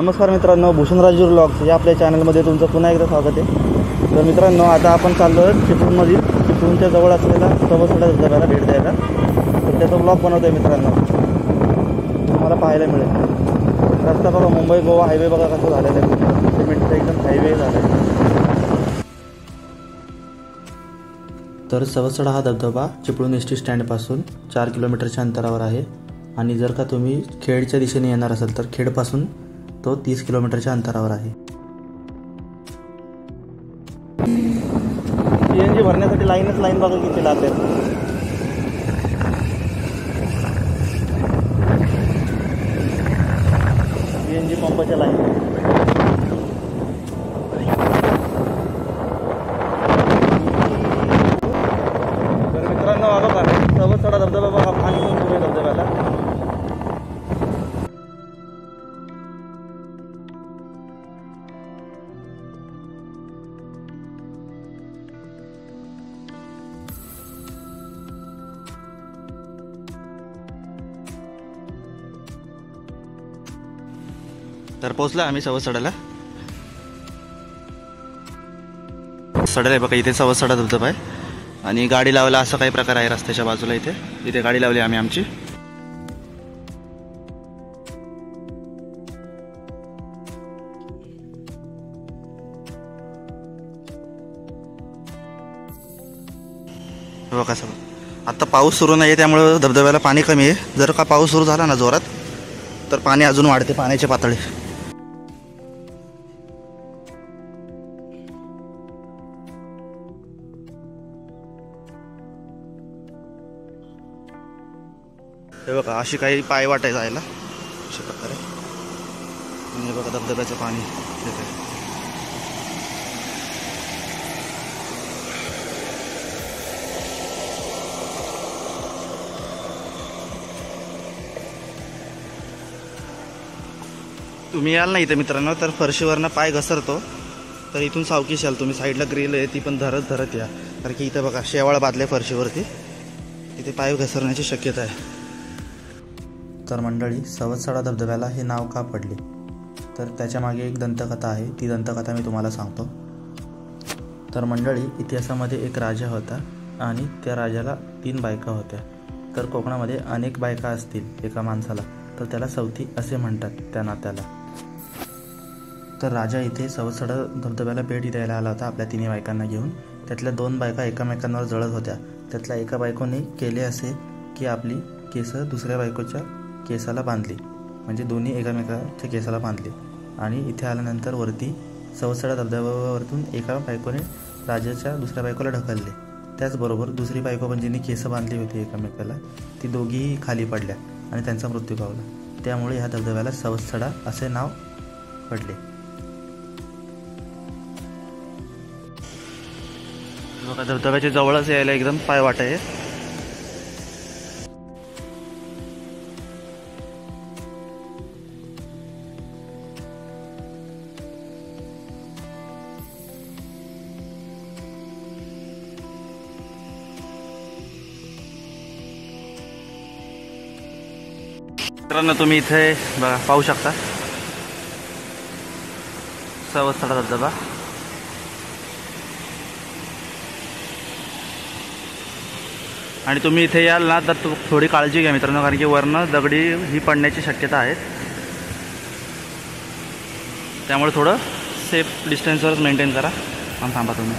नमस्कार मित्रांनो, भूषणराज व्लॉग्स या आपल्या चॅनलमध्ये तुमचं पुन्हा एकदा स्वागत आहे। तर मित्रांनो, आता आपण चाललो आहे चिपळूणमधील चिपळूणच्या जवळ असलेला सवसडा धबधब्याला भेट द्यायला। तर त्याचा ब्लॉग बनवतोय मित्रांनो, तुम्हाला पाहायला मिळेल। रस्ता बघा, मुंबई गोवा हायवे बघा कसं झालेलं आहे, सिमेंटचा एकदम हायवे झाला आहे। तर सवसडा हा धबधबा चिपळूण ST स्टँडपासून 4 किलोमीटरच्या अंतरावर आहे आणि जर का तुम्ही खेडच्या दिशेने येणार असाल तर खेडपासून तो 30 किलोमीटरच्या अंतरावर आहे। CNG भरण्यासाठी लाईन बघा किती लागते। CNG पंपाच्या लाईन तर मित्रांनो, बघा सवसडा धबधबा बघा, पाणी पण सुरू आहे धबधब्याला। तर पोहोचलो आम्ही सवसडाला। सडल आहे बघा, इथे सवसडा धबधबा आहे आणि गाडी लावायला असा काही प्रकार आहे रस्त्याच्या बाजूला। इथे गाडी लावली आम्ही आमची। बघा सर, आता पाऊस सुरू नाही आहे त्यामुळे धबधब्याला पाणी कमी आहे। जर का पाऊस सुरू झाला ना जोरात तर पाणी अजून वाढते, पाण्याची पातळी। हे बघा, अशी काही पाय वाटाय जायला अशा प्रकारे। आणि बघा धबधब्याचं पाणी येते। तुम्ही याल ना इथे मित्रांनो तर फरशीवरनं पाय घसरतो, तर इथून सावकीश याल तुम्ही। साईडला ग्रिल आहे ती पण धरत या, कारण की इथं बघा शेवाळ बादले फरशीवरती, इथे पाय घसरण्याची शक्यता आहे। तर मंडळी, सवसडा धबधब्याला हे नाव का पडले तर त्याच्या मागे एक दंतकथा आहे, ती दंतकथा मी तुम्हाला सांगतो। तर मंडळी, इतिहासामध्ये एक राजा होता आणि त्या राजाला 3 बायका होत्या। तर कोकणामध्ये अनेक बायका असतील एका माणसाला तर त्याला सवती असे म्हणतात त्या नात्याला। तर राजा इथे सवसडा धबधब्याला भेट द्यायला आला होता आपल्या 3 बायकांना घेऊन। त्यातल्या 2 बायका एकमेकांवर जळत होत्या। त्यातल्या एका बायकोने केले असे की आपली केस दुसऱ्या बायकोच्या केसाला बांधली, म्हणजे दोन्ही एकमेकाच्या केसाला बांधली। आणि इथे आल्यानंतर वरती सवसडा धबधब्यावरतून एका बायकोने राजाच्या दुसऱ्या बायकोला ढकलले। त्याचबरोबर दुसरी बायको पण जिने केस बांधली होती एकमेकाला, ती दोघीही खाली पडल्या आणि त्यांचा मृत्यू पावला। त्यामुळे ह्या धबधब्याला सवसडा असे नाव पडले। बघा, धबधब्याच्या जवळच यायला एकदम पाय वाट आहे। मित्रांनो, तुम्ही इथे बघा पाहू शकता सवसडा धबधबा। आणि तुम्ही इथे याल ना तर थोडी काळजी घ्या मित्रांनो, कारण की वरनं दगडी ही पडण्याची शक्यता आहे, त्यामुळे थोडं सेफ डिस्टन्सवरच मेंटेन करा आणि थांबा तुम्ही।